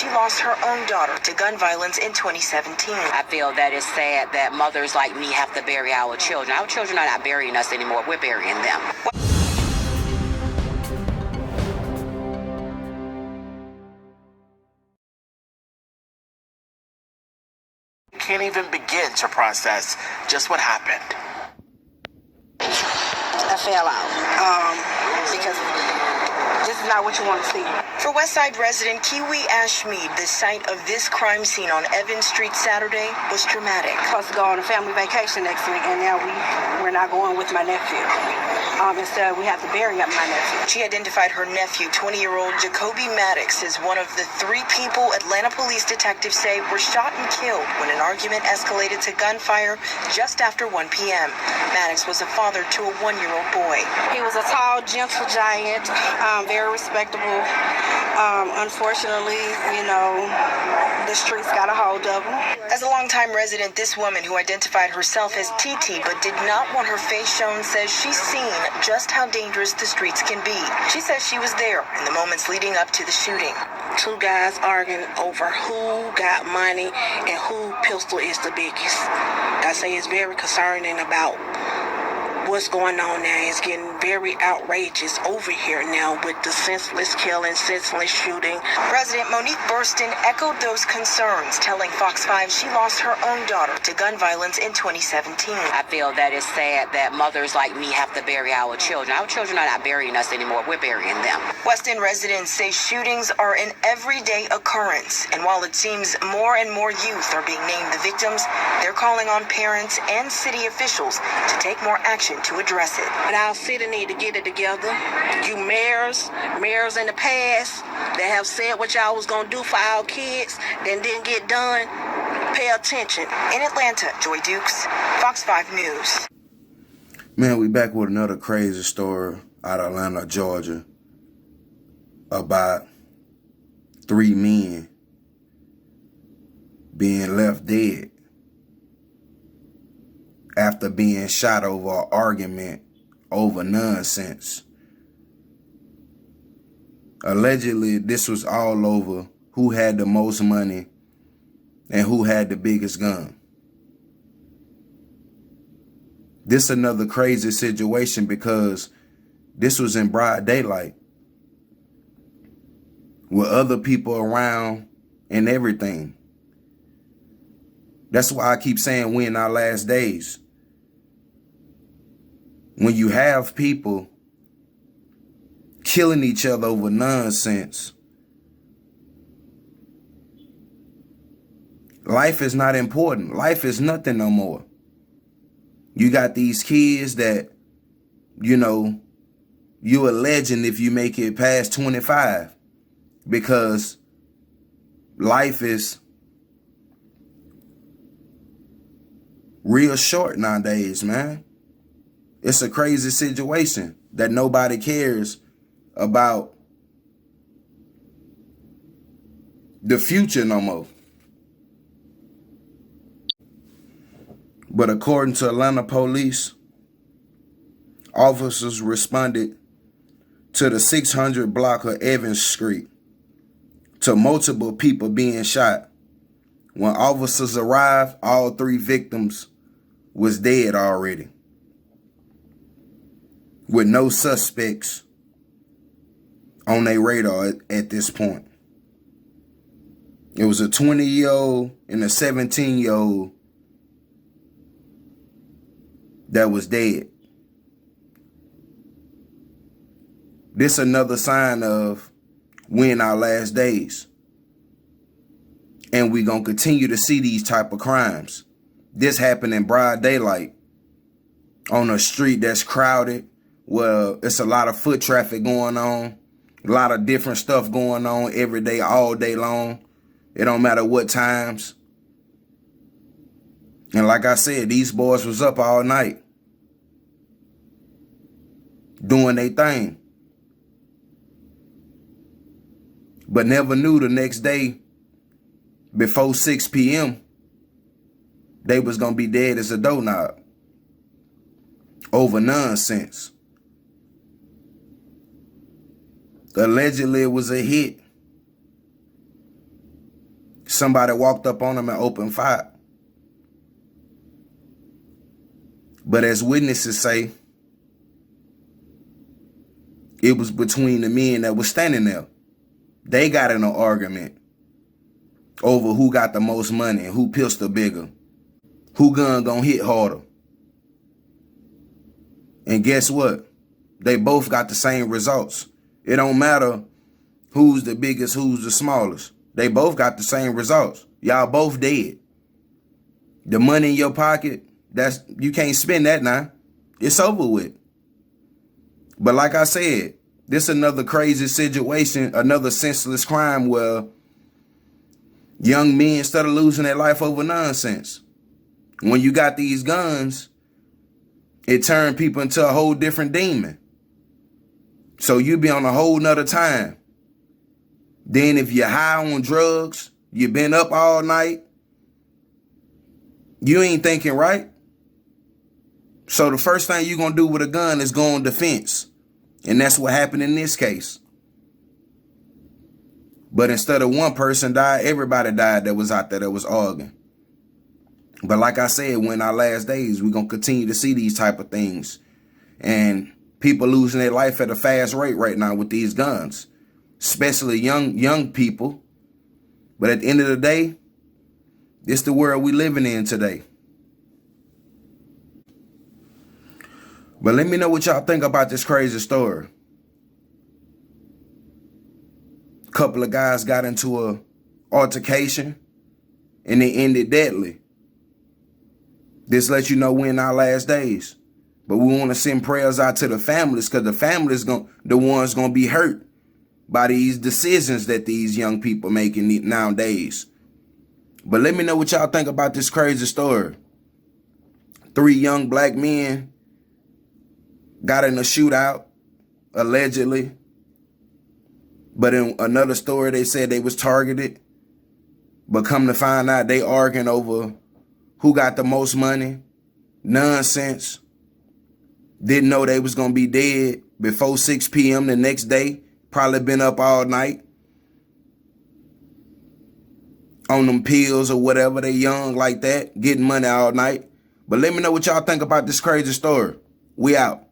she lost her own daughter to gun violence in 2017. I feel that it's sad that mothers like me have to bury our children. Our children are not burying us anymore. We're burying them. Can't even begin to process just what happened. I fell out because this is not what you want to see. For Westside resident Kiwi Ashmead, the site of this crime scene on Evans Street Saturday was dramatic. Supposed to go on a family vacation next week, and now we're not going with my nephew. Instead, we have to bury up my nephew. She identified her nephew, 20-year-old Jakobi Maddox, as one of the 3 people Atlanta police detectives say were shot and killed when an argument escalated to gunfire just after 1 p.m. Maddox was a father to a 1-year-old boy. He was a tall, gentle giant, very respectable. Unfortunately, the streets got a hold of him. As a longtime resident, this woman, who identified herself as TT but did not want her face shown, says she's seen just how dangerous the streets can be. She says she was there in the moments leading up to the shooting. 2 guys arguing over who got money and who pistol is the biggest. I say it's very concerning about what's going on now. It's getting very outrageous over here now with the senseless killing, senseless shooting. Resident Monique Burston echoed those concerns, telling Fox 5 she lost her own daughter to gun violence in 2017. I feel that it's sad that mothers like me have to bury our children. Our children are not burying us anymore. We're burying them. West End residents say shootings are an everyday occurrence, and while it seems more and more youth are being named the victims, they're calling on parents and city officials to take more action to address it. But our city need to get it together. You mayors in the past that have said what y'all was gonna do for our kids, then didn't get done, pay attention. In Atlanta, Joy Dukes, Fox 5 News. Man, we back with another crazy story out of Atlanta, Georgia, about 3 men being left dead after being shot over an argument over nonsense. Allegedly, this was all over who had the most money and who had the biggest gun. This another crazy situation because this was in broad daylight with other people around and everything. That's why I keep saying we in our last days. When you have people killing each other over nonsense, life is not important. Life is nothing no more. You got these kids that, you a legend if you make it past 25, because life is real short nowadays, man. It's a crazy situation that nobody cares about the future no more. But according to Atlanta police, officers responded to the 600 block of Evans Street to multiple people being shot. When officers arrived, all 3 victims was dead already, with no suspects on their radar at this point. It was a 20-year-old and a 17-year-old that was dead. This another sign of we in our last days. And we gonna continue to see these type of crimes. This happened in broad daylight on a street that's crowded. Well, it's a lot of foot traffic going on, a lot of different stuff going on every day, all day long. It don't matter what times. And like I said, these boys was up all night doing their thing, but never knew the next day before 6 p.m. they was gonna be dead as a doorknob over nonsense. Allegedly, it was a hit somebody walked up on them and opened fire. But as witnesses say, it was between the men that was standing there. They got in an argument over who got the most money and who pistol bigger, who gun gonna hit harder. And guess what? They both got the same results. It don't matter who's the biggest, who's the smallest. They both got the same results. Y'all both dead. The money in your pocket, you can't spend that now. It's over with. But like I said, this another crazy situation, another senseless crime where young men started losing their life over nonsense. When you got these guns, it turned people into a whole different demon. So you be on a whole nother time. Then if you're high on drugs, you been up all night, you ain't thinking right. So the first thing you're going to do with a gun is go on defense. And that's what happened in this case. But instead of one person died, everybody died that was out there that was arguing. But like I said, we're in our last days, we're going to continue to see these type of things. And people losing their life at a fast rate right now with these guns. Especially young people. But at the end of the day, it's the world we living in today. But let me know what y'all think about this crazy story. A couple of guys got into a altercation and it ended deadly. This lets you know we're in our last days. But we want to send prayers out to the families, because the families the ones gonna be hurt by these decisions that these young people making nowadays. But let me know what y'all think about this crazy story. 3 young black men got in a shootout, allegedly. But in another story, they said they was targeted. But come to find out, they arguing over who got the most money. Nonsense. Didn't know they was going to be dead before 6 p.m. the next day. Probably been up all night on them pills or whatever. They young like that, getting money all night. But let me know what y'all think about this crazy story. We out.